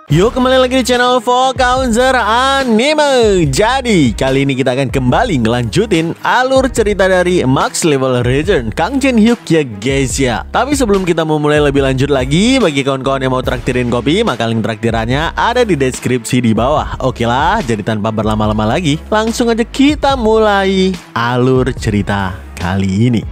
Yuk kembali lagi di channel Vocounter Anime. Jadi kali ini kita akan kembali ngelanjutin alur cerita dari Max Level Return Kang Jin Hyuk ya guys ya. Tapi sebelum kita memulai lebih lanjut lagi, bagi kawan-kawan yang mau traktirin kopi, maka link traktirannya ada di deskripsi di bawah. Oke lah, jadi tanpa berlama-lama lagi, langsung aja kita mulai alur cerita kali ini.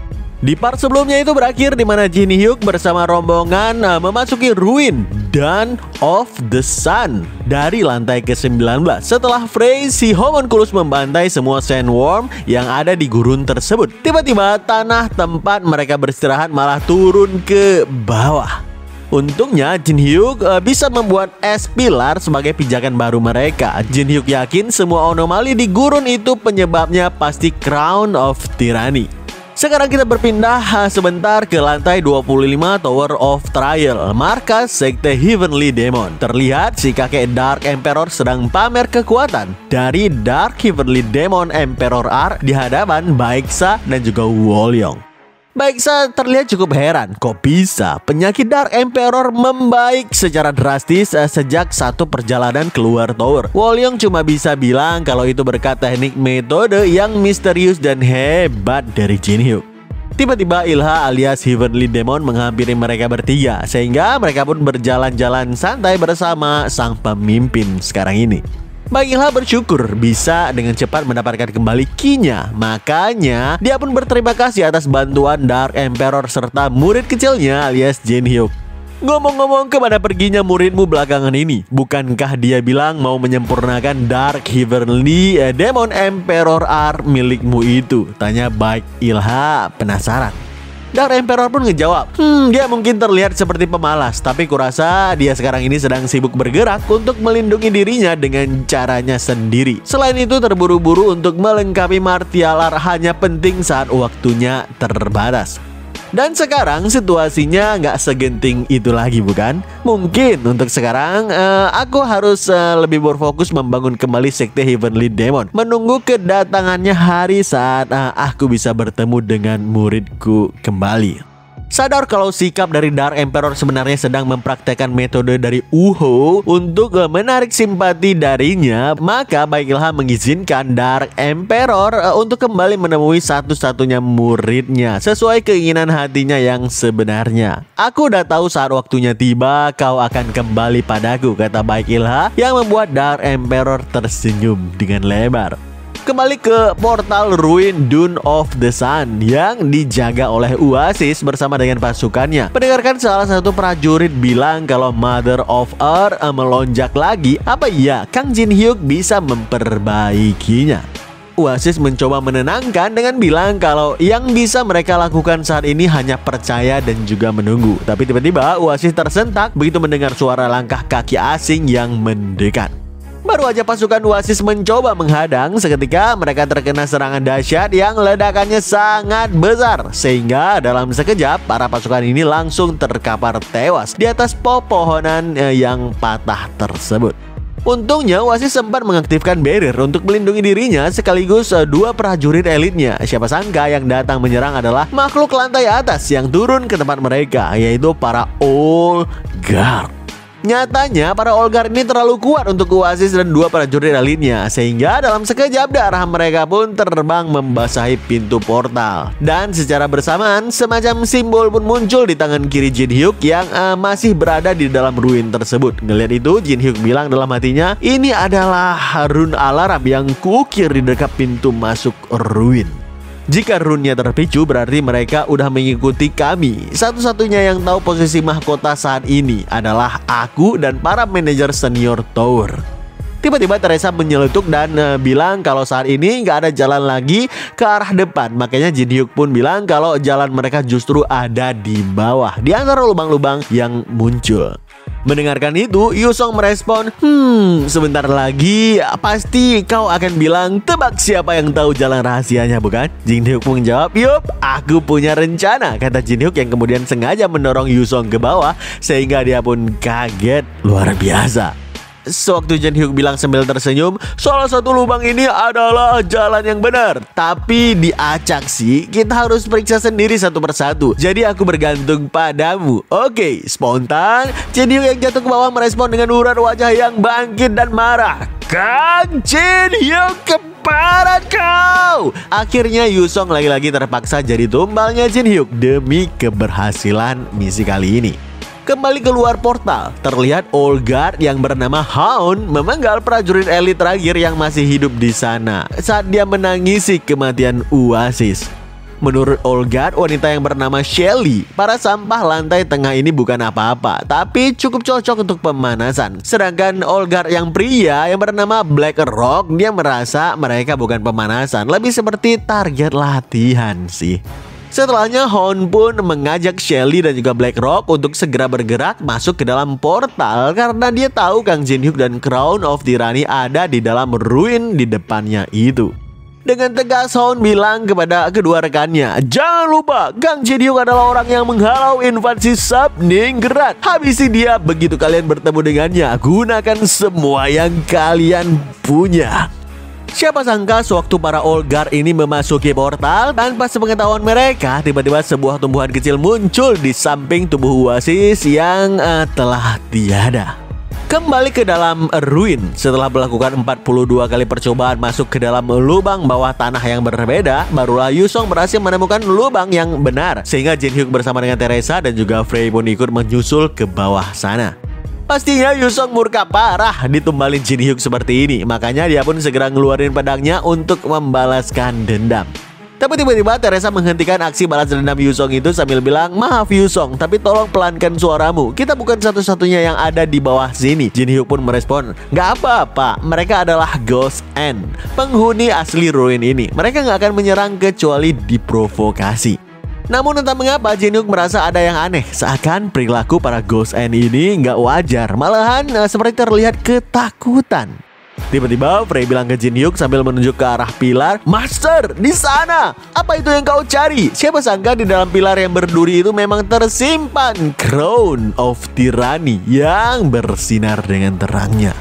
Di part sebelumnya itu berakhir di mana Jin Hyuk bersama rombongan memasuki ruin Dawn of the Sun dari lantai ke-19 setelah Frey si homunculus membantai semua sandworm yang ada di gurun tersebut. Tiba-tiba tanah tempat mereka beristirahat malah turun ke bawah. Untungnya Jin Hyuk bisa membuat es pilar sebagai pijakan baru mereka. Jin Hyuk yakin semua anomali di gurun itu penyebabnya pasti Crown of Tyranny. Sekarang kita berpindah sebentar ke lantai 25 Tower of Trial, markas sekte Heavenly Demon. Terlihat si kakek Dark Emperor sedang pamer kekuatan dari Dark Heavenly Demon Emperor R di hadapan Baeksa dan juga Wolyong. Baeksa terlihat cukup heran, kok bisa penyakit Dark Emperor membaik secara drastis sejak satu perjalanan keluar tower. Wolyong cuma bisa bilang kalau itu berkat teknik metode yang misterius dan hebat dari Jin Hyuk. Tiba-tiba Ilha alias Heavenly Demon menghampiri mereka bertiga, sehingga mereka pun berjalan-jalan santai bersama sang pemimpin sekarang ini. Baik Ilha bersyukur bisa dengan cepat mendapatkan kembali Ki-nya. Makanya dia pun berterima kasih atas bantuan Dark Emperor serta murid kecilnya alias Jin Hyuk. Ngomong-ngomong, kemana perginya muridmu belakangan ini? Bukankah dia bilang mau menyempurnakan Dark Heavenly Demon Emperor R milikmu itu? Tanya Baik Ilha penasaran. Dark Emperor pun ngejawab, dia mungkin terlihat seperti pemalas, tapi kurasa dia sekarang ini sedang sibuk bergerak untuk melindungi dirinya dengan caranya sendiri. Selain itu terburu-buru untuk melengkapi martial art hanya penting saat waktunya terbatas. Dan sekarang situasinya nggak segenting itu lagi bukan? Mungkin untuk sekarang aku harus lebih berfokus membangun kembali sekte Heavenly Demon, menunggu kedatangannya hari saat aku bisa bertemu dengan muridku kembali. Sadar kalau sikap dari Dark Emperor sebenarnya sedang mempraktekkan metode dari Uho untuk menarik simpati darinya, maka Baik Ilha mengizinkan Dark Emperor untuk kembali menemui satu-satunya muridnya sesuai keinginan hatinya yang sebenarnya. Aku udah tahu saat waktunya tiba kau akan kembali padaku, kata Baik Ilha yang membuat Dark Emperor tersenyum dengan lebar. Kembali ke portal ruin Dawn of the Sun yang dijaga oleh Oasis bersama dengan pasukannya. Mendengarkan salah satu prajurit bilang kalau Mother of Earth melonjak lagi, apa iya Kang Jin Hyuk bisa memperbaikinya? Oasis mencoba menenangkan dengan bilang kalau yang bisa mereka lakukan saat ini hanya percaya dan juga menunggu. Tapi tiba-tiba Oasis tersentak begitu mendengar suara langkah kaki asing yang mendekat. Baru aja pasukan Oasis mencoba menghadang, seketika mereka terkena serangan dahsyat yang ledakannya sangat besar. Sehingga dalam sekejap para pasukan ini langsung terkapar tewas di atas pepohonan yang patah tersebut. Untungnya Oasis sempat mengaktifkan barrier untuk melindungi dirinya sekaligus dua prajurit elitnya. Siapa sangka yang datang menyerang adalah makhluk lantai atas yang turun ke tempat mereka, yaitu para Old Guard. Nyatanya para Old Guard ini terlalu kuat untuk Oasis dan dua prajurit elitnya, sehingga dalam sekejap darah mereka pun terbang membasahi pintu portal. Dan secara bersamaan semacam simbol pun muncul di tangan kiri Jin Hyuk yang masih berada di dalam ruin tersebut. Ngelihat itu Jin Hyuk bilang dalam hatinya, ini adalah rune alarm yang kuukir di dekat pintu masuk ruin. Jika runnya terpicu berarti mereka udah mengikuti kami. Satu-satunya yang tahu posisi mahkota saat ini adalah aku dan para manajer senior tower. Tiba-tiba Teresa menyeletuk dan bilang kalau saat ini nggak ada jalan lagi ke arah depan. Makanya Jin Hyuk pun bilang kalau jalan mereka justru ada di bawah, di antara lubang-lubang yang muncul. Mendengarkan itu, Yusong merespon, sebentar lagi pasti kau akan bilang tebak siapa yang tahu jalan rahasianya bukan? Jin Hyuk pun menjawab, yup, aku punya rencana, kata Jin Hyuk yang kemudian sengaja mendorong Yusong ke bawah sehingga dia pun kaget luar biasa. Sewaktu Jin Hyuk bilang sambil tersenyum, salah satu lubang ini adalah jalan yang benar. Tapi diacak sih, kita harus periksa sendiri satu persatu. Jadi aku bergantung padamu. Oke, spontan. Jin Hyuk yang jatuh ke bawah merespon dengan urat wajah yang bangkit dan marah. Kang Jin Hyuk, keparat kau! Akhirnya Yusong lagi-lagi terpaksa jadi tumbalnya Jin Hyuk demi keberhasilan misi kali ini. Kembali keluar portal, terlihat Old Guard yang bernama Haon memenggal prajurit elit terakhir yang masih hidup di sana saat dia menangisi kematian Oasis. Menurut Old Guard, wanita yang bernama Shelly, para sampah lantai tengah ini bukan apa-apa, tapi cukup cocok untuk pemanasan. Sedangkan Old Guard yang pria yang bernama Black Rock, dia merasa mereka bukan pemanasan, lebih seperti target latihan sih. Setelahnya, Hon pun mengajak Shelly dan juga Black Rock untuk segera bergerak masuk ke dalam portal karena dia tahu Kang Jin Hyuk dan Crown of Tyranny ada di dalam ruin di depannya itu. Dengan tegas, Hon bilang kepada kedua rekannya, jangan lupa, Kang Jin Hyuk adalah orang yang menghalau invasi Subningrat. Habisi dia, begitu kalian bertemu dengannya, gunakan semua yang kalian punya. Siapa sangka sewaktu para Old Guard ini memasuki portal, tanpa sepengetahuan mereka, tiba-tiba sebuah tumbuhan kecil muncul di samping tubuh Oasis yang telah tiada. Kembali ke dalam ruin, setelah melakukan 42 kali percobaan masuk ke dalam lubang bawah tanah yang berbeda, barulah Yusong berhasil menemukan lubang yang benar. Sehingga Jin Hyuk bersama dengan Teresa dan juga Frey pun ikut menyusul ke bawah sana. Pastinya Yusong murka parah ditumbalin Jin Hyuk seperti ini. Makanya dia pun segera ngeluarin pedangnya untuk membalaskan dendam. Tapi tiba-tiba Teresa menghentikan aksi balas dendam Yusong itu sambil bilang, maaf Yusong, tapi tolong pelankan suaramu. Kita bukan satu-satunya yang ada di bawah sini. Jin Hyuk pun merespon, gak apa-apa, mereka adalah Ghost End, penghuni asli ruin ini. Mereka gak akan menyerang kecuali diprovokasi. Namun entah mengapa Jin Hyuk merasa ada yang aneh. Seakan perilaku para Ghost End ini gak wajar. Malahan seperti terlihat ketakutan. Tiba-tiba Frey bilang ke Jin Hyuk sambil menunjuk ke arah pilar, Master, di sana! Apa itu yang kau cari? Siapa sangka di dalam pilar yang berduri itu memang tersimpan Crown of Tyranny yang bersinar dengan terangnya.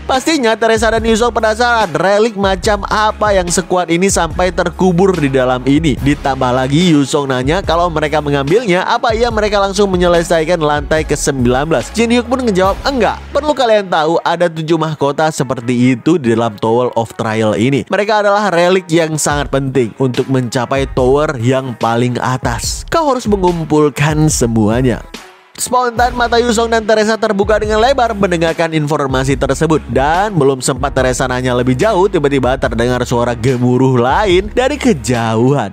Pastinya Teresa dan Yusong penasaran relik macam apa yang sekuat ini sampai terkubur di dalam ini. Ditambah lagi Yusong nanya kalau mereka mengambilnya, apa iya mereka langsung menyelesaikan lantai ke-19? Jin Hyuk pun ngejawab, enggak. Perlu kalian tahu ada 7 mahkota seperti itu di dalam Tower of Trial ini. Mereka adalah relik yang sangat penting untuk mencapai tower yang paling atas. Kau harus mengumpulkan semuanya. Spontan mata Yusong dan Teresa terbuka dengan lebar mendengarkan informasi tersebut. Dan belum sempat Teresa nanya lebih jauh, tiba-tiba terdengar suara gemuruh lain dari kejauhan.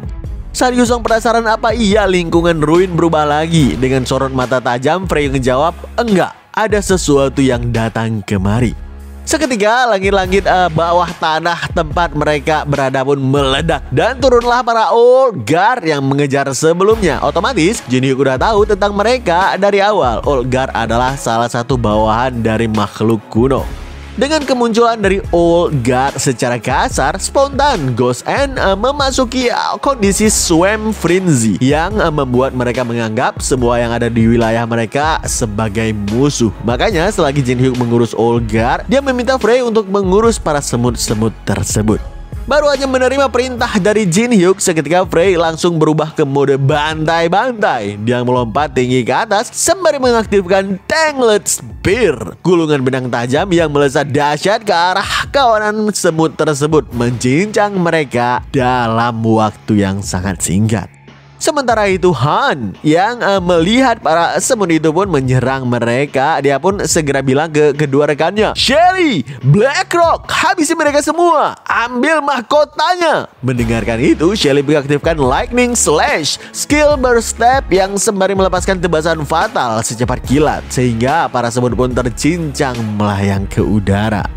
Saat Yusong penasaran apa iya lingkungan ruin berubah lagi. Dengan sorot mata tajam, Frey menjawab, enggak, ada sesuatu yang datang kemari. Seketika langit-langit bawah tanah tempat mereka berada pun meledak dan turunlah para Old Guard yang mengejar sebelumnya. Otomatis Jin Hyuk udah tahu tentang mereka dari awal. Old Guard adalah salah satu bawahan dari makhluk kuno. Dengan kemunculan dari Old Guard secara kasar, spontan Ghost End memasuki kondisi Swarm Frenzy yang membuat mereka menganggap semua yang ada di wilayah mereka sebagai musuh. Makanya selagi Jin Hyuk mengurus Old Guard, dia meminta Frey untuk mengurus para semut-semut tersebut. Baru aja menerima perintah dari Jin Hyuk, seketika Frey langsung berubah ke mode bantai-bantai. Dia melompat tinggi ke atas sembari mengaktifkan Tangled Spear, gulungan benang tajam yang melesat dahsyat ke arah kawanan semut tersebut, mencincang mereka dalam waktu yang sangat singkat. Sementara itu Han yang melihat para semut itu pun menyerang mereka. Dia pun segera bilang ke kedua rekannya, Shelly, Black Rock, habisi mereka semua, ambil mahkotanya. Mendengarkan itu, Shelly mengaktifkan Lightning Slash, skill burst step yang sembari melepaskan tebasan fatal secepat kilat, sehingga para semut pun tercincang melayang ke udara.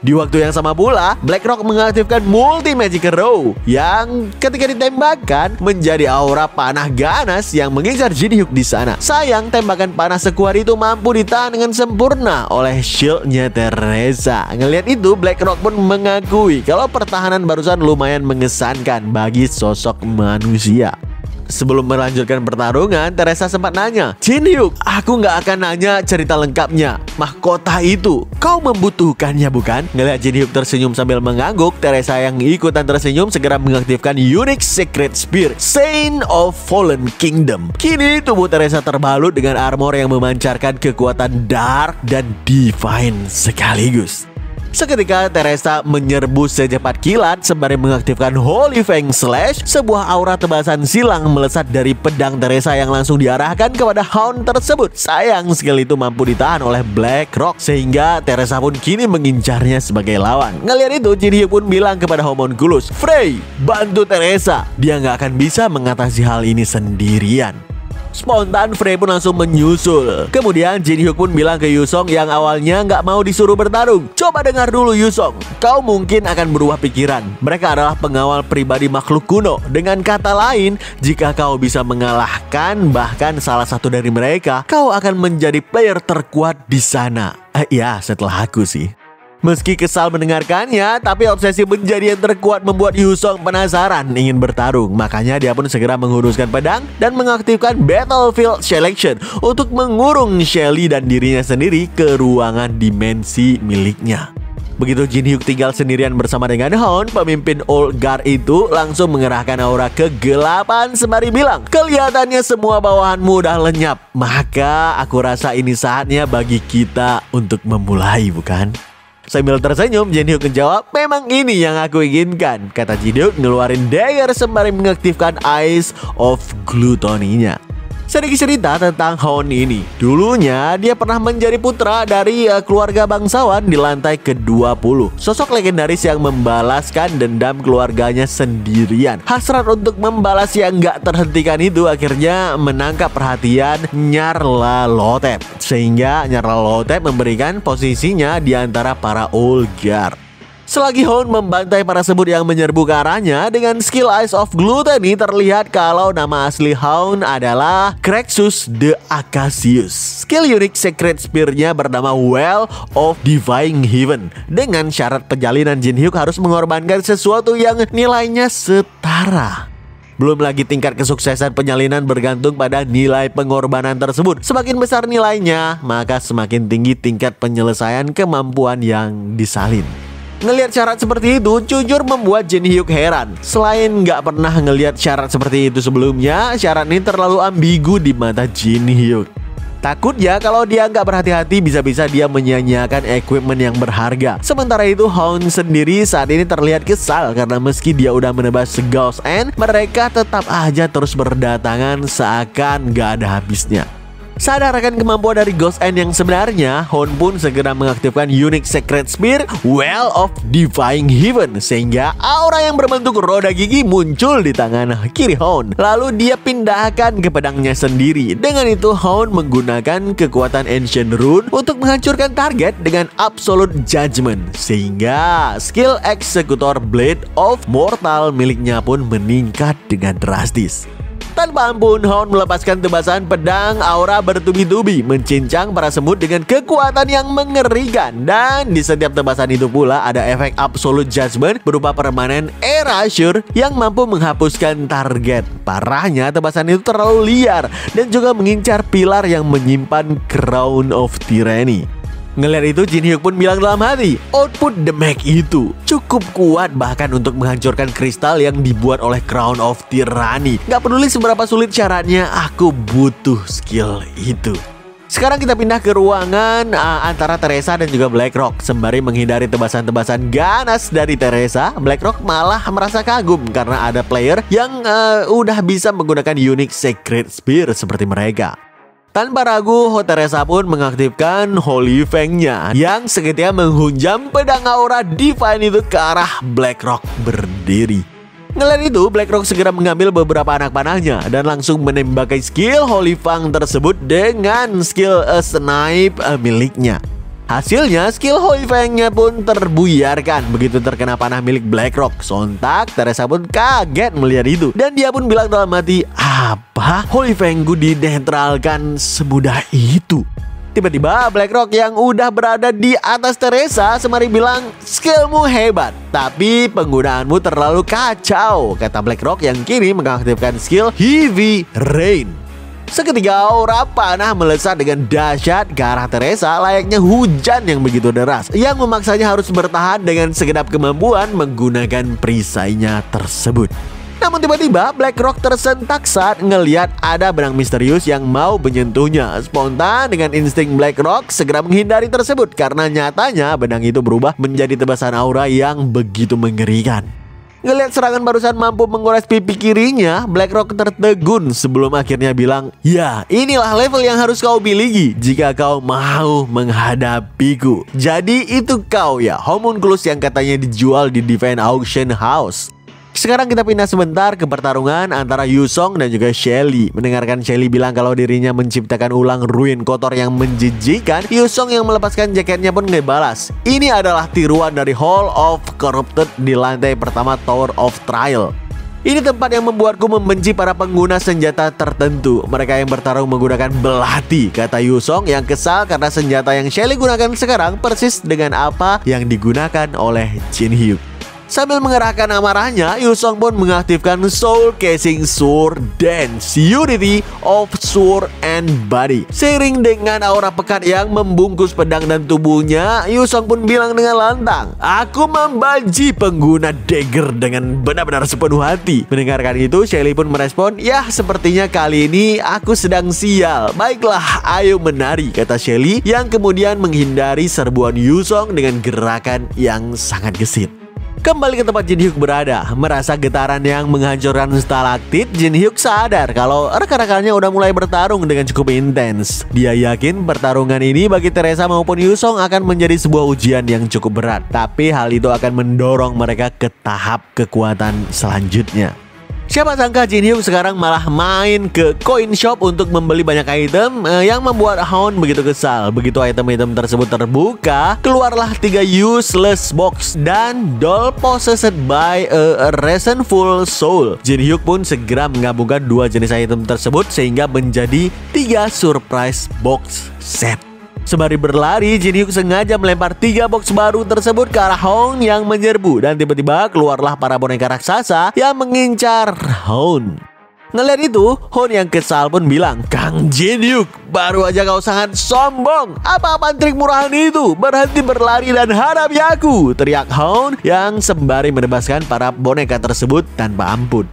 Di waktu yang sama pula, Black Rock mengaktifkan Multi Magic Arrow yang ketika ditembakkan menjadi aura panah ganas yang mengincar Jin Hyuk di sana. Sayang, tembakan panah sekuat itu mampu ditahan dengan sempurna oleh shieldnya Teresa. Ngelihat itu, Black Rock pun mengakui kalau pertahanan barusan lumayan mengesankan bagi sosok manusia. Sebelum melanjutkan pertarungan, Teresa sempat nanya, Jin Hyuk, aku nggak akan nanya cerita lengkapnya. Mahkota itu, kau membutuhkannya bukan? Ngeliat Jin Hyuk tersenyum sambil mengangguk, Teresa yang ikutan tersenyum segera mengaktifkan Unique Secret Spear, Saint of Fallen Kingdom. Kini tubuh Teresa terbalut dengan armor yang memancarkan kekuatan dark dan divine sekaligus. Seketika Teresa menyerbu secepat kilat sembari mengaktifkan Holy Fang Slash. Sebuah aura tebasan silang melesat dari pedang Teresa yang langsung diarahkan kepada Hound tersebut. Sayang skill itu mampu ditahan oleh Blackrock sehingga Teresa pun kini mengincarnya sebagai lawan. Ngeliat itu, Jin Hyuk pun bilang kepada Homunculus, Frey, bantu Teresa. Dia nggak akan bisa mengatasi hal ini sendirian. Spontan Frey pun langsung menyusul. Kemudian Jin Hyuk pun bilang ke Yusong yang awalnya nggak mau disuruh bertarung, coba dengar dulu Yusong, kau mungkin akan berubah pikiran. Mereka adalah pengawal pribadi makhluk kuno. Dengan kata lain, jika kau bisa mengalahkan bahkan salah satu dari mereka, kau akan menjadi player terkuat di sana. Ya, setelah aku sih. Meski kesal mendengarkannya, tapi obsesi menjadi yang terkuat membuat Yusong penasaran ingin bertarung. Makanya dia pun segera menguruskan pedang dan mengaktifkan Battlefield Selection untuk mengurung Shelly dan dirinya sendiri ke ruangan dimensi miliknya. Begitu Jin Hyuk tinggal sendirian bersama dengan Hound, pemimpin Old Guard itu langsung mengerahkan aura kegelapan sembari bilang, kelihatannya semua bawahanmu udah lenyap. Maka aku rasa ini saatnya bagi kita untuk memulai, bukan? Sambil tersenyum, Jin Hyuk menjawab, memang ini yang aku inginkan. Kata Jin Hyuk ngeluarin dagger sembari mengaktifkan Eyes of Gluttony-nya. Sedikit cerita tentang Hound ini. Dulunya dia pernah menjadi putra dari keluarga bangsawan di lantai ke-20. Sosok legendaris yang membalaskan dendam keluarganya sendirian. Hasrat untuk membalas yang gak terhentikan itu akhirnya menangkap perhatian Nyarlathotep. Sehingga Nyarlathotep memberikan posisinya di antara para Old Guard. Selagi Hound membantai para semut yang menyerbu ke arahnya, dengan skill Eyes of Gluttony terlihat kalau nama asli Hound adalah Crexus the Acacius. Skill Unique Secret Spear-nya bernama Well of Divine Heaven. Dengan syarat penjalinan, Jin Hyuk harus mengorbankan sesuatu yang nilainya setara. Belum lagi tingkat kesuksesan penyalinan bergantung pada nilai pengorbanan tersebut. Semakin besar nilainya, maka semakin tinggi tingkat penyelesaian kemampuan yang disalin. Ngelihat syarat seperti itu jujur membuat Jin Hyuk heran. Selain nggak pernah ngelihat syarat seperti itu sebelumnya, syarat ini terlalu ambigu di mata Jin Hyuk. Takutnya kalau dia nggak berhati-hati bisa-bisa dia menyia-nyiakan equipment yang berharga. Sementara itu Hound sendiri saat ini terlihat kesal karena meski dia udah menebas Ghost End, mereka tetap aja terus berdatangan seakan nggak ada habisnya. Sadar akan kemampuan dari Ghost End yang sebenarnya, Hound pun segera mengaktifkan Unique Secret Spear, Well of Divine Heaven, sehingga aura yang berbentuk roda gigi muncul di tangan kiri Hound. Lalu dia pindahkan ke pedangnya sendiri. Dengan itu Hound menggunakan kekuatan Ancient Rune untuk menghancurkan target dengan Absolute Judgment, sehingga skill Executor Blade of Mortal miliknya pun meningkat dengan drastis. Tanpa ampun, Hound melepaskan tebasan pedang aura bertubi-tubi, mencincang para semut dengan kekuatan yang mengerikan. Dan di setiap tebasan itu pula ada efek Absolute Judgment berupa permanen Erasure yang mampu menghapuskan target. Parahnya, tebasan itu terlalu liar dan juga mengincar pilar yang menyimpan Crown of Tyranny. Ngeliat itu, Jin Hyuk pun bilang dalam hati, output The Mag itu cukup kuat bahkan untuk menghancurkan kristal yang dibuat oleh Crown of Tyranny. Gak peduli seberapa sulit syaratnya, aku butuh skill itu. Sekarang kita pindah ke ruangan antara Teresa dan juga Blackrock. Sembari menghindari tebasan-tebasan ganas dari Teresa, Blackrock malah merasa kagum karena ada player yang udah bisa menggunakan Unique Secret Spear seperti mereka. Tanpa ragu, Teresa pun mengaktifkan Holy Fang-nya yang seketika menghunjam pedang aura divine itu ke arah Blackrock berdiri. Ngeliat itu, Blackrock segera mengambil beberapa anak panahnya dan langsung menembaki skill Holy Fang tersebut dengan skill snipe miliknya. Hasilnya, skill Holy Fang-nya pun terbuyarkan begitu terkena panah milik Blackrock. Sontak, Teresa pun kaget melihat itu. Dan dia pun bilang dalam hati, apa? Holy Fang-ku dinetralkan semudah itu? Tiba-tiba BlackRock yang udah berada di atas Teresa sembari bilang, skillmu hebat, tapi penggunaanmu terlalu kacau, kata BlackRock yang kini mengaktifkan skill Heavy Rain. Seketika aura panah melesat dengan dahsyat ke arah Teresa layaknya hujan yang begitu deras yang memaksanya harus bertahan dengan segenap kemampuan menggunakan perisainya tersebut. Namun tiba-tiba BlackRock tersentak saat ngeliat ada benang misterius yang mau menyentuhnya. Spontan dengan insting BlackRock segera menghindari tersebut karena nyatanya benang itu berubah menjadi tebasan aura yang begitu mengerikan. Ngelihat serangan barusan mampu menggores pipi kirinya, BlackRock tertegun sebelum akhirnya bilang, ya inilah level yang harus kau miliki jika kau mau menghadapiku. Jadi itu kau ya, homunculus yang katanya dijual di Divine Auction House. Sekarang kita pindah sebentar ke pertarungan antara Yusong dan juga Shelly. Mendengarkan Shelly bilang kalau dirinya menciptakan ulang ruin kotor yang menjijikan, Yusong yang melepaskan jaketnya pun ngebalas. Ini adalah tiruan dari Hall of Corrupted di lantai pertama Tower of Trial. Ini tempat yang membuatku membenci para pengguna senjata tertentu. Mereka yang bertarung menggunakan belati, kata Yusong yang kesal karena senjata yang Shelly gunakan sekarang persis dengan apa yang digunakan oleh Jin Hyuk. Sambil mengerahkan amarahnya, Yusong pun mengaktifkan Soul Casing Sword Dance Unity of Sword and Body. Seiring dengan aura pekat yang membungkus pedang dan tubuhnya, Yusong pun bilang dengan lantang, aku membenci pengguna dagger dengan benar-benar sepenuh hati. Mendengarkan itu, Shelly pun merespon, ya sepertinya kali ini aku sedang sial. Baiklah, ayo menari, kata Shelly yang kemudian menghindari serbuan Yusong dengan gerakan yang sangat gesit. Kembali ke tempat Jin Hyuk berada, merasa getaran yang menghancurkan stalaktit, Jin Hyuk sadar kalau rekan-rekannya udah mulai bertarung dengan cukup intens. Dia yakin pertarungan ini bagi Teresa maupun Yusong akan menjadi sebuah ujian yang cukup berat, tapi hal itu akan mendorong mereka ke tahap kekuatan selanjutnya. Siapa sangka Jin Hyuk sekarang malah main ke coin shop untuk membeli banyak item yang membuat Hound begitu kesal. Begitu item-item tersebut terbuka, keluarlah 3 useless box dan doll possessed by a resentful soul. Jin Hyuk pun segera menggabungkan 2 jenis item tersebut sehingga menjadi 3 surprise box set. Sembari berlari, Jin Hyuk sengaja melempar 3 box baru tersebut ke arah Hound yang menyerbu dan tiba-tiba keluarlah para boneka raksasa yang mengincar Hound. Ngeliat itu, Hound yang kesal pun bilang, Kang Jin Hyuk, baru aja kau sangat sombong. Apa-apaan trik murahan itu? Berhenti berlari dan hadapi aku, teriak Hound yang sembari menebaskan para boneka tersebut tanpa ampun.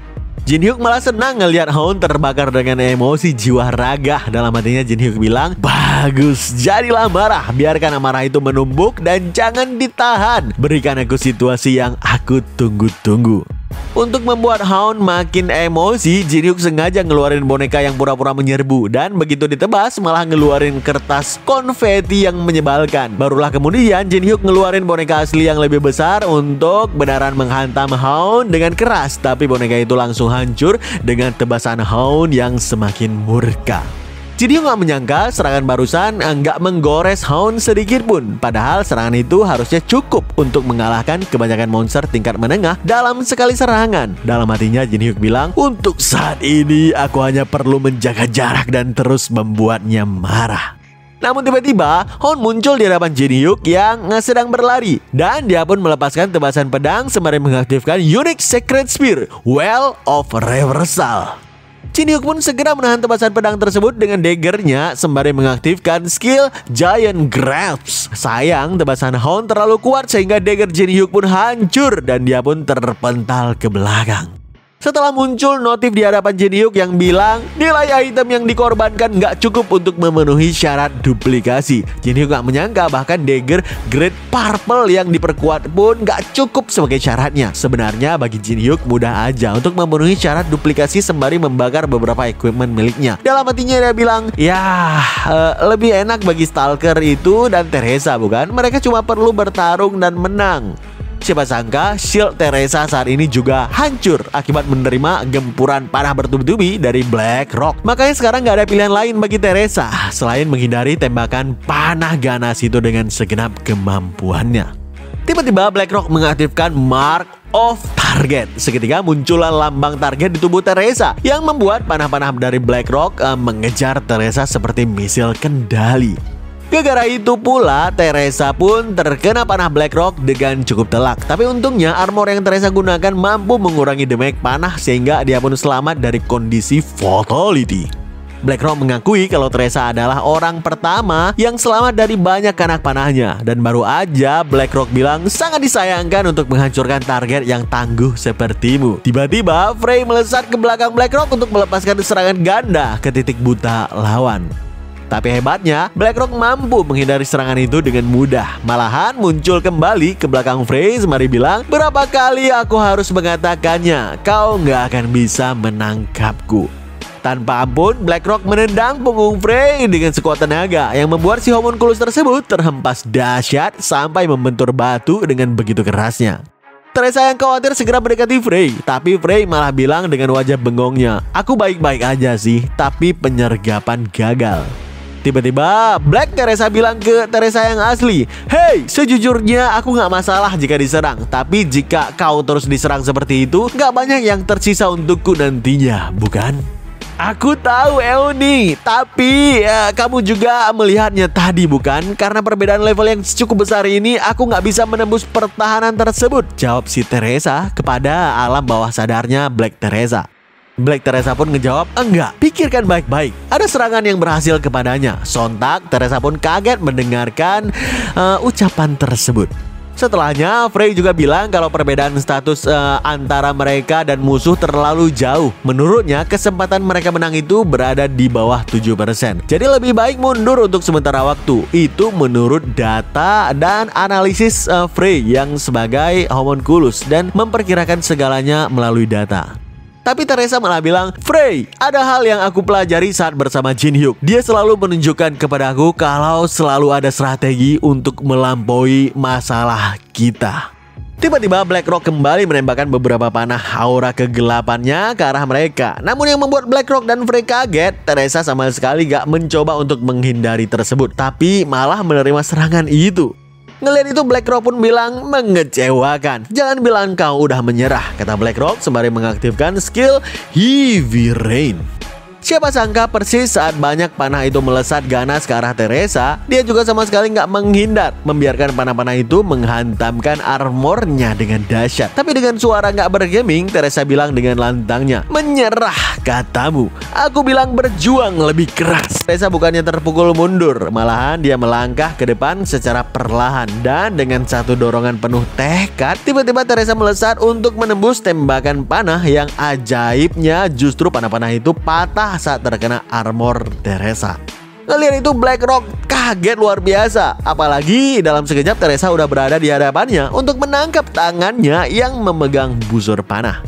Jin Hyuk malah senang ngelihat Hound terbakar dengan emosi jiwa raga. Dalam hatinya Jin Hyuk bilang, bagus, jadilah marah. Biarkan amarah itu menumbuk dan jangan ditahan. Berikan aku situasi yang aku tunggu-tunggu. Untuk membuat Hound makin emosi, Jin Hyuk sengaja ngeluarin boneka yang pura-pura menyerbu. Dan begitu ditebas malah ngeluarin kertas konfeti yang menyebalkan. Barulah kemudian Jin Hyuk ngeluarin boneka asli yang lebih besar untuk beneran menghantam Hound dengan keras. Tapi boneka itu langsung hancur dengan tebasan Hound yang semakin murka. Jin Hyuk gak menyangka serangan barusan nggak menggores Hound sedikit pun. Padahal serangan itu harusnya cukup untuk mengalahkan kebanyakan monster tingkat menengah dalam sekali serangan. Dalam hatinya Jin Hyuk bilang, untuk saat ini aku hanya perlu menjaga jarak dan terus membuatnya marah. Namun tiba-tiba Hound muncul di hadapan Jin Hyuk yang sedang berlari. Dan dia pun melepaskan tebasan pedang sembari mengaktifkan Unique Secret Spear Well of Reversal. Jin Hyuk pun segera menahan tebasan pedang tersebut dengan daggernya sembari mengaktifkan skill Giant Grasp. Sayang tebasan Hound terlalu kuat sehingga dagger Jin Hyuk pun hancur dan dia pun terpental ke belakang. Setelah muncul notif di hadapan Jin Hyuk yang bilang nilai item yang dikorbankan nggak cukup untuk memenuhi syarat duplikasi. Jin Hyuk nggak menyangka bahkan dagger Great Purple yang diperkuat pun nggak cukup sebagai syaratnya. Sebenarnya bagi Jin Hyuk mudah aja untuk memenuhi syarat duplikasi sembari membakar beberapa equipment miliknya. Dalam hatinya dia bilang, lebih enak bagi Stalker itu dan Teresa bukan? Mereka cuma perlu bertarung dan menang. Siapa sangka shield Teresa saat ini juga hancur akibat menerima gempuran panah bertubi-tubi dari BlackRock. Makanya sekarang gak ada pilihan lain bagi Teresa selain menghindari tembakan panah ganas itu dengan segenap kemampuannya. Tiba-tiba BlackRock mengaktifkan Mark of Target. Seketika muncullah lambang target di tubuh Teresa yang membuat panah-panah dari BlackRock mengejar Teresa seperti misil kendali. Gara-gara itu pula, Teresa pun terkena panah Blackrock dengan cukup telak. Tapi untungnya armor yang Teresa gunakan mampu mengurangi damage panah sehingga dia pun selamat dari kondisi fatality. Blackrock mengakui kalau Teresa adalah orang pertama yang selamat dari banyak anak panahnya. Dan baru aja Blackrock bilang sangat disayangkan untuk menghancurkan target yang tangguh sepertimu. Tiba-tiba Frey melesat ke belakang Blackrock untuk melepaskan serangan ganda ke titik buta lawan. Tapi hebatnya, Blackrock mampu menghindari serangan itu dengan mudah. Malahan muncul kembali ke belakang Frey sembari bilang, berapa kali aku harus mengatakannya, kau nggak akan bisa menangkapku. Tanpa ampun, Blackrock menendang punggung Frey dengan sekuat tenaga yang membuat si homunculus tersebut terhempas dahsyat sampai membentur batu dengan begitu kerasnya. Teresa yang khawatir segera mendekati Frey, tapi Frey malah bilang dengan wajah bengongnya, aku baik-baik aja sih, tapi penyergapan gagal. Tiba-tiba Black Teresa bilang ke Teresa yang asli, hey, sejujurnya aku nggak masalah jika diserang, tapi jika kau terus diserang seperti itu, nggak banyak yang tersisa untukku nantinya, bukan? Aku tahu Euni, tapi kamu juga melihatnya tadi bukan? Karena perbedaan level yang cukup besar ini, aku nggak bisa menembus pertahanan tersebut, jawab si Teresa kepada alam bawah sadarnya Black Teresa. Black Teresa pun ngejawab, enggak, pikirkan baik-baik, ada serangan yang berhasil kepadanya. Sontak Teresa pun kaget mendengarkan ucapan tersebut. Setelahnya, Frey juga bilang kalau perbedaan status antara mereka dan musuh terlalu jauh. Menurutnya, kesempatan mereka menang itu berada di bawah 7%. Jadi lebih baik mundur untuk sementara waktu. Itu menurut data dan analisis Frey yang sebagai homunculus dan memperkirakan segalanya melalui data. Tapi Teresa malah bilang, Frey, ada hal yang aku pelajari saat bersama Jin Hyuk. Dia selalu menunjukkan kepada aku kalau selalu ada strategi untuk melampaui masalah kita. Tiba-tiba Blackrock kembali menembakkan beberapa panah aura kegelapannya ke arah mereka. Namun yang membuat Blackrock dan Frey kaget, Teresa sama sekali gak mencoba untuk menghindari tersebut, tapi malah menerima serangan itu. Ngelihat itu Blackrock pun bilang mengecewakan. Jangan bilang kau udah menyerah, kata Blackrock sembari mengaktifkan skill Heavy Rain. Siapa sangka persis saat banyak panah itu melesat ganas ke arah Teresa, dia juga sama sekali nggak menghindar, membiarkan panah-panah itu menghantamkan armornya dengan dahsyat. Tapi dengan suara nggak bergeming, Teresa bilang dengan lantangnya, menyerah katamu, aku bilang berjuang lebih keras. Teresa bukannya terpukul mundur, malahan dia melangkah ke depan secara perlahan. Dan dengan satu dorongan penuh tekad, tiba-tiba Teresa melesat untuk menembus tembakan panah yang ajaibnya justru panah-panah itu patah saat terkena armor Teresa. Ngelihat itu Blackrock kaget luar biasa. Apalagi dalam sekejap Teresa udah berada di hadapannya untuk menangkap tangannya yang memegang busur panah.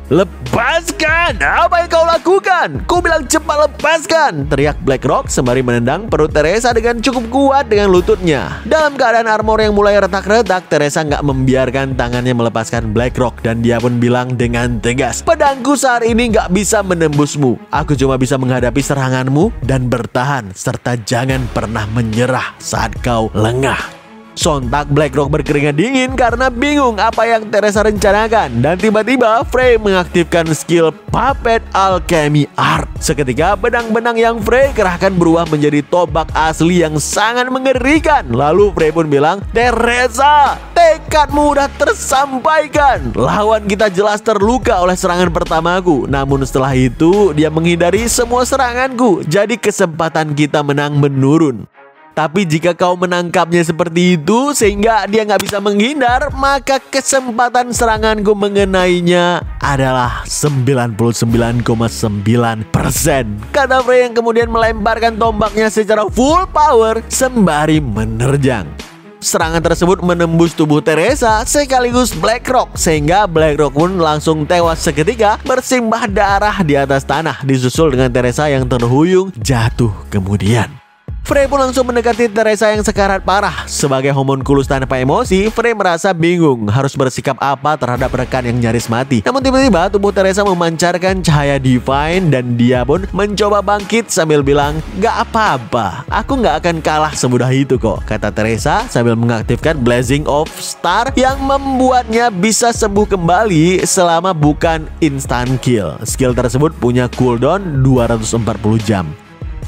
Lepaskan! Apa yang kau lakukan? Ku bilang cepat lepaskan! Teriak Blackrock sembari menendang perut Teresa dengan cukup kuat dengan lututnya. Dalam keadaan armor yang mulai retak-retak, Teresa nggak membiarkan tangannya melepaskan Blackrock dan dia pun bilang dengan tegas, pedangku saat ini nggak bisa menembusmu. Aku cuma bisa menghadapi seranganmu dan bertahan, serta jangan pernah menyerah saat kau lengah. Sontak Blackrock berkeringat dingin karena bingung apa yang Teresa rencanakan. Dan tiba-tiba Frey mengaktifkan skill Puppet Alchemy Art. Seketika benang-benang yang Frey kerahkan berubah menjadi tombak asli yang sangat mengerikan. Lalu Frey pun bilang, Teresa, tekadmu udah tersampaikan. Lawan kita jelas terluka oleh serangan pertamaku. Namun setelah itu dia menghindari semua seranganku. Jadi kesempatan kita menang menurun. Tapi jika kau menangkapnya seperti itu sehingga dia nggak bisa menghindar, maka kesempatan seranganku mengenainya adalah 99,9%. Kata Frey yang kemudian melemparkan tombaknya secara full power sembari menerjang. Serangan tersebut menembus tubuh Teresa sekaligus Blackrock sehingga Blackrock pun langsung tewas seketika bersimbah darah di atas tanah, disusul dengan Teresa yang terhuyung jatuh kemudian. Frey pun langsung mendekati Teresa yang sekarat parah. Sebagai homunculus tanpa emosi, Frey merasa bingung harus bersikap apa terhadap rekan yang nyaris mati. Namun tiba-tiba tubuh Teresa memancarkan cahaya divine dan dia pun mencoba bangkit sambil bilang, gak apa-apa, aku gak akan kalah semudah itu kok, kata Teresa sambil mengaktifkan Blazing of Star yang membuatnya bisa sembuh kembali selama bukan instant kill. Skill tersebut punya cooldown 240 jam.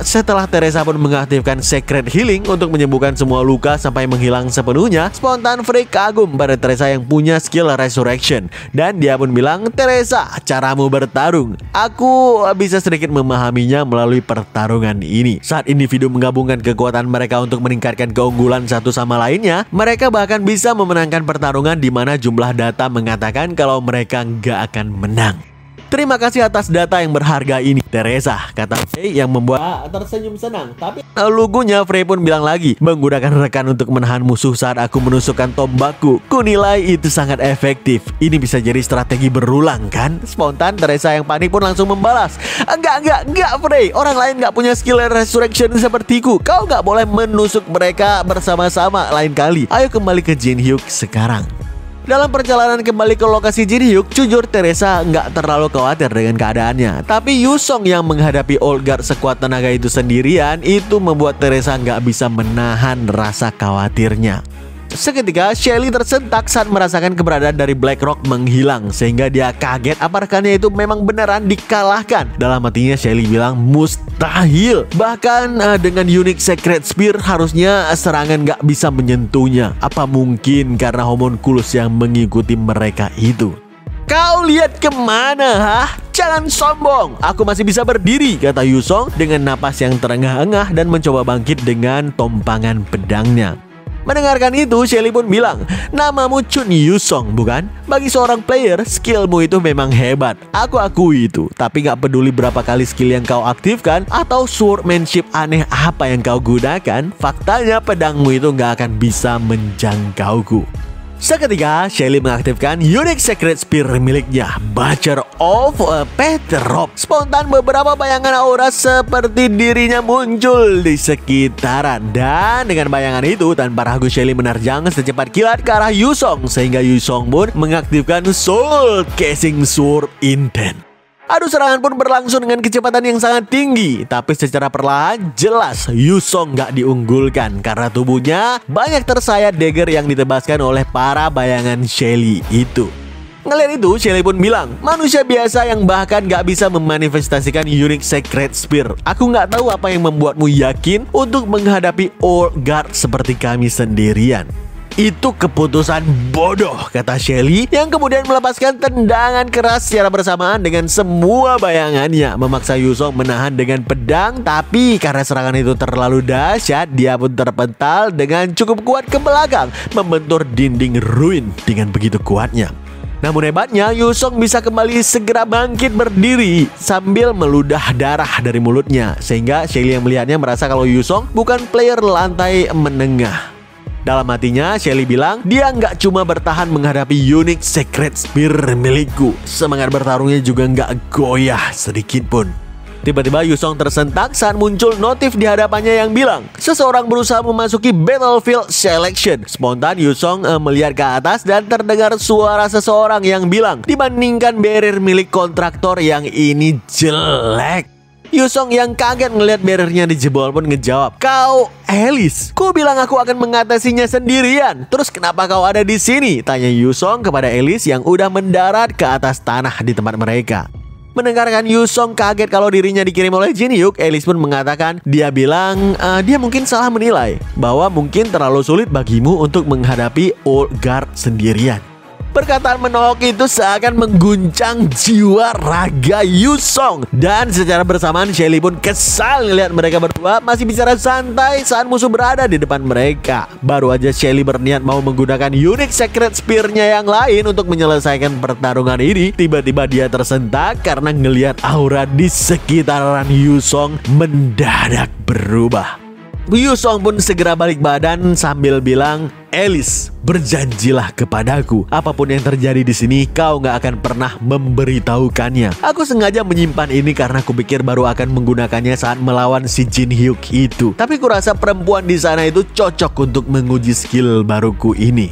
setelah Teresa pun mengaktifkan Secret Healing untuk menyembuhkan semua luka sampai menghilang sepenuhnya, spontan Frey kagum pada Teresa yang punya skill Resurrection. Dan dia pun bilang, "Teresa, caramu bertarung. Aku bisa sedikit memahaminya melalui pertarungan ini." Saat individu menggabungkan kekuatan mereka untuk meningkatkan keunggulan satu sama lainnya, mereka bahkan bisa memenangkan pertarungan di mana jumlah data mengatakan kalau mereka nggak akan menang. "Terima kasih atas data yang berharga ini, Teresa," kata Frey yang membuat tersenyum senang. Tapi lugunya Frey pun bilang lagi, "Menggunakan rekan untuk menahan musuh saat aku menusukkan tombakku, kunilai itu sangat efektif. Ini bisa jadi strategi berulang kan?" Spontan Teresa yang panik pun langsung membalas, Enggak Frey. Orang lain nggak punya skill Resurrection sepertiku. Kau nggak boleh menusuk mereka bersama-sama lain kali. Ayo kembali ke Jin Hyuk sekarang." Dalam perjalanan kembali ke lokasi Jin Hyuk, jujur Teresa nggak terlalu khawatir dengan keadaannya. Tapi Yusong yang menghadapi Old Guard sekuat tenaga itu sendirian, itu membuat Teresa nggak bisa menahan rasa khawatirnya. Seketika Shelly tersentak saat merasakan keberadaan dari Blackrock menghilang, sehingga dia kaget apakahnya itu memang beneran dikalahkan. Dalam hatinya Shelly bilang mustahil. Bahkan dengan Unique Secret Spear harusnya serangan gak bisa menyentuhnya. Apa mungkin karena homunculus yang mengikuti mereka itu? "Kau lihat kemana, hah? Jangan sombong, aku masih bisa berdiri," kata Yusong dengan napas yang terengah-engah dan mencoba bangkit dengan tompangan pedangnya. Mendengarkan itu, Shelly pun bilang, "Namamu Chun Yusong, bukan? Bagi seorang player, skillmu itu memang hebat. Aku akui itu. Tapi gak peduli berapa kali skill yang kau aktifkan atau swordmanship aneh apa yang kau gunakan, faktanya pedangmu itu gak akan bisa menjangkauku." Seketika, Shelly mengaktifkan Unique Secret Spear miliknya, Butcher of Petrov. Spontan beberapa bayangan aura seperti dirinya muncul di sekitaran. Dan dengan bayangan itu, tanpa ragu Shelly menerjang secepat kilat ke arah Yusong, sehingga Yusong pun mengaktifkan Soul Casing Sword Intent. Adu serangan pun berlangsung dengan kecepatan yang sangat tinggi. Tapi secara perlahan jelas Yusong gak diunggulkan karena tubuhnya banyak tersayat dagger yang ditebaskan oleh para bayangan Shelly itu. Ngeliat itu, Shelly pun bilang, "Manusia biasa yang bahkan gak bisa memanifestasikan Unique Secret Spear. Aku gak tahu apa yang membuatmu yakin untuk menghadapi Old Guard seperti kami sendirian." "Itu keputusan bodoh," kata Shelly yang kemudian melepaskan tendangan keras secara bersamaan dengan semua bayangannya, memaksa Yusong menahan dengan pedang. Tapi karena serangan itu terlalu dahsyat, dia pun terpental dengan cukup kuat ke belakang, membentur dinding ruin dengan begitu kuatnya. Namun hebatnya, Yusong bisa kembali segera bangkit berdiri sambil meludah darah dari mulutnya, sehingga Shelly yang melihatnya merasa kalau Yusong bukan player lantai menengah. Dalam hatinya, Shelly bilang, dia nggak cuma bertahan menghadapi Unique Secret Spear milikku, semangat bertarungnya juga nggak goyah sedikit pun. Tiba-tiba Yusong tersentak saat muncul notif di hadapannya yang bilang, "Seseorang berusaha memasuki Battlefield Selection." Spontan Yusong melihat ke atas dan terdengar suara seseorang yang bilang, "Dibandingkan barrier milik kontraktor yang ini jelek." Yusong yang kaget ngelihat barriernya dijebol pun ngejawab, "Kau Alice, ku bilang aku akan mengatasinya sendirian. Terus kenapa kau ada di sini?" tanya Yusong kepada Alice yang udah mendarat ke atas tanah di tempat mereka. Mendengarkan Yusong kaget kalau dirinya dikirim oleh Jin Hyuk, Alice pun mengatakan, dia bilang dia mungkin salah menilai bahwa mungkin terlalu sulit bagimu untuk menghadapi Old Guard sendirian. Perkataan menolak itu seakan mengguncang jiwa raga Yusong. Dan secara bersamaan Shelly pun kesal melihat mereka berdua masih bicara santai saat musuh berada di depan mereka. Baru aja Shelly berniat mau menggunakan Unique Secret Spear-nya yang lain untuk menyelesaikan pertarungan ini, tiba-tiba dia tersentak karena ngelihat aura di sekitaran Yusong mendadak berubah. Yusong pun segera balik badan sambil bilang, "Alice, berjanjilah kepadaku, apapun yang terjadi di sini, kau gak akan pernah memberitahukannya. Aku sengaja menyimpan ini karena kupikir baru akan menggunakannya saat melawan si Jin Hyuk itu. Tapi kurasa perempuan di sana itu cocok untuk menguji skill baruku ini."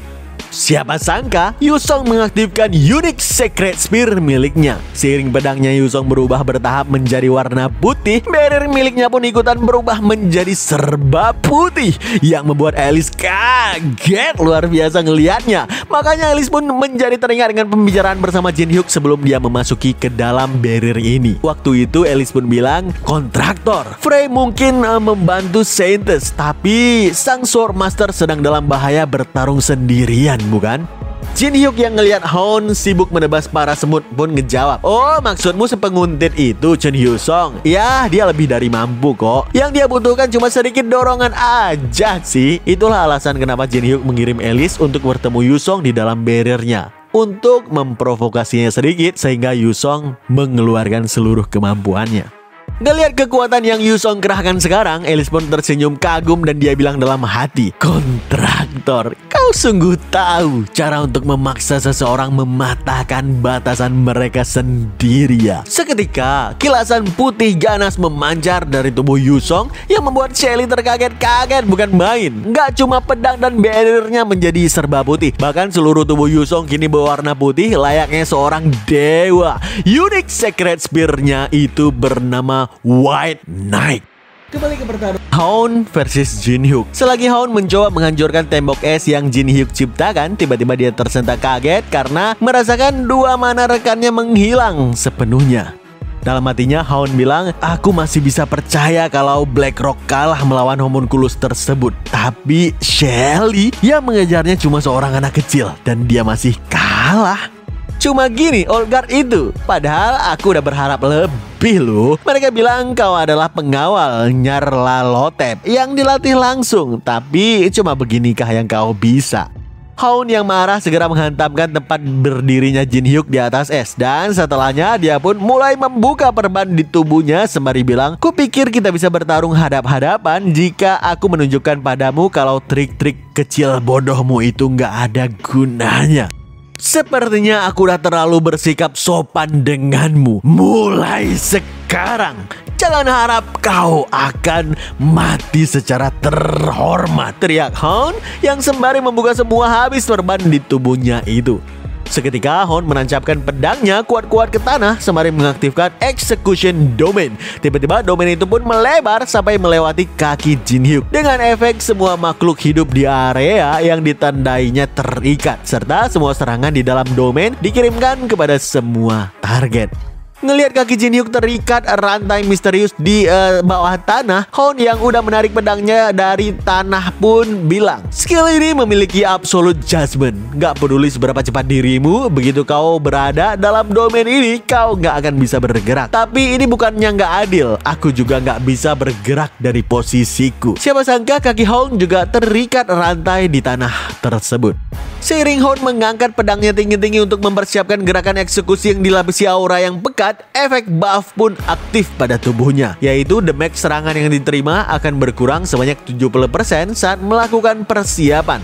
Siapa sangka Yusong mengaktifkan Unique Secret Spear miliknya. Seiring pedangnya Yusong berubah bertahap menjadi warna putih, barrier miliknya pun ikutan berubah menjadi serba putih, yang membuat Alice kaget luar biasa ngelihatnya. Makanya Alice pun menjadi teringat dengan pembicaraan bersama Jin Hyuk sebelum dia memasuki ke dalam barrier ini. Waktu itu Alice pun bilang, kontraktor Frey mungkin membantu Saints, tapi sang Sword Master sedang dalam bahaya bertarung sendirian, bukan? Jin Hyuk yang ngelihat Houn sibuk menebas para semut pun ngejawab, oh maksudmu sepenguntit itu Chun Hyusong? Ya, dia lebih dari mampu kok. Yang dia butuhkan cuma sedikit dorongan aja sih. Itulah alasan kenapa Jin Hyuk mengirim Alice untuk bertemu Yusong di dalam barriernya, untuk memprovokasinya sedikit sehingga Yusong mengeluarkan seluruh kemampuannya. Ngelihat kekuatan yang Yusong kerahkan sekarang, Alice pun tersenyum kagum dan dia bilang dalam hati, kontraktor, kau sungguh tahu cara untuk memaksa seseorang mematahkan batasan mereka sendiri ya. Seketika, kilasan putih ganas memancar dari tubuh Yusong yang membuat Shelly terkaget-kaget bukan main. Nggak cuma pedang dan barriernya menjadi serba putih, bahkan seluruh tubuh Yusong kini berwarna putih layaknya seorang dewa. Unique Secret Spear-nya itu bernama White Knight. Kembali ke pertarungan Houn versus Jin Hyuk. Selagi Houn mencoba menghancurkan tembok es yang Jin Hyuk ciptakan, tiba-tiba dia tersentak kaget karena merasakan dua mana rekannya menghilang sepenuhnya. Dalam hatinya Houn bilang, aku masih bisa percaya kalau Blackrock kalah melawan homunculus tersebut. Tapi Shelly yang mengejarnya cuma seorang anak kecil dan dia masih kalah. Cuma gini Old Guard itu, padahal aku udah berharap lebih loh. Mereka bilang kau adalah pengawal Nyarlathotep yang dilatih langsung, tapi cuma beginikah yang kau bisa? Houn yang marah segera menghantamkan tempat berdirinya Jin Hyuk di atas es, dan setelahnya dia pun mulai membuka perban di tubuhnya sembari bilang, kupikir kita bisa bertarung hadap-hadapan jika aku menunjukkan padamu kalau trik-trik kecil bodohmu itu nggak ada gunanya. Sepertinya aku udah terlalu bersikap sopan denganmu. Mulai sekarang, jangan harap kau akan mati secara terhormat, teriak Houn yang sembari membuka semua habis perban di tubuhnya itu. Seketika Houn menancapkan pedangnya kuat-kuat ke tanah sembari mengaktifkan Execution Domain. Tiba-tiba domain itu pun melebar sampai melewati kaki Jin Hyuk, dengan efek semua makhluk hidup di area yang ditandainya terikat, serta semua serangan di dalam domain dikirimkan kepada semua target. Ngelihat kaki Jin Hyuk terikat rantai misterius di bawah tanah, Houn yang udah menarik pedangnya dari tanah pun bilang, skill ini memiliki absolute judgment. Gak peduli seberapa cepat dirimu, begitu kau berada dalam domain ini, kau gak akan bisa bergerak. Tapi ini bukannya gak adil, aku juga gak bisa bergerak dari posisiku. Siapa sangka kaki Houn juga terikat rantai di tanah tersebut. Seiring Houn mengangkat pedangnya tinggi-tinggi untuk mempersiapkan gerakan eksekusi yang dilapisi aura yang pekat, efek buff pun aktif pada tubuhnya, yaitu damage serangan yang diterima akan berkurang sebanyak 70% saat melakukan persiapan.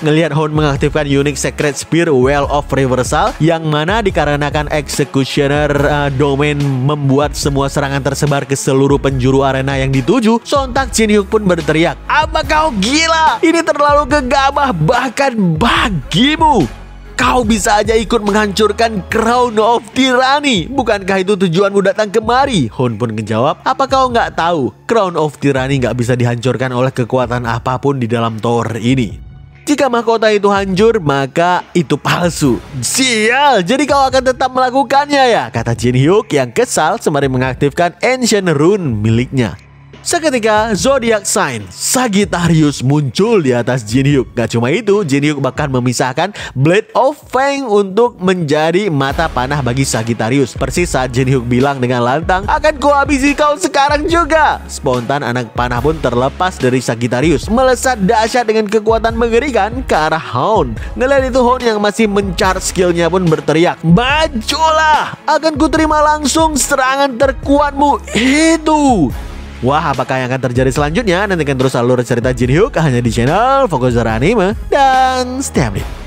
Ngelihat Houn mengaktifkan Unique Secret Spear Well of Reversal, yang mana dikarenakan Executioner Domain membuat semua serangan tersebar ke seluruh penjuru arena yang dituju, sontak Jin Hyuk pun berteriak, apa kau gila? Ini terlalu gegabah bahkan bagimu. Kau bisa aja ikut menghancurkan Crown of Tyranny. Bukankah itu tujuanmu datang kemari? Houn pun menjawab, apa kau nggak tahu Crown of Tyranny nggak bisa dihancurkan oleh kekuatan apapun di dalam tower ini. Jika mahkota itu hancur, maka itu palsu. Sial, jadi kau akan tetap melakukannya ya? Kata Jin Hyuk yang kesal sembari mengaktifkan Ancient Rune miliknya. Seketika Zodiac Sign Sagittarius muncul di atas Jin Hyuk. Gak cuma itu, Jin Hyuk bahkan memisahkan Blade of Fang untuk menjadi mata panah bagi Sagittarius. Persis saat Jin Hyuk bilang dengan lantang, akan kuhabisi kau sekarang juga. Spontan anak panah pun terlepas dari Sagittarius, melesat dahsyat dengan kekuatan mengerikan ke arah Houn. Ngeliat itu, Houn yang masih men-charge skillnya pun berteriak, majulah, akan kuterima langsung serangan terkuatmu itu. Wah, apakah yang akan terjadi selanjutnya? Nantikan terus alur cerita Jin Hyuk hanya di channel Fokuser Anime dan stay update.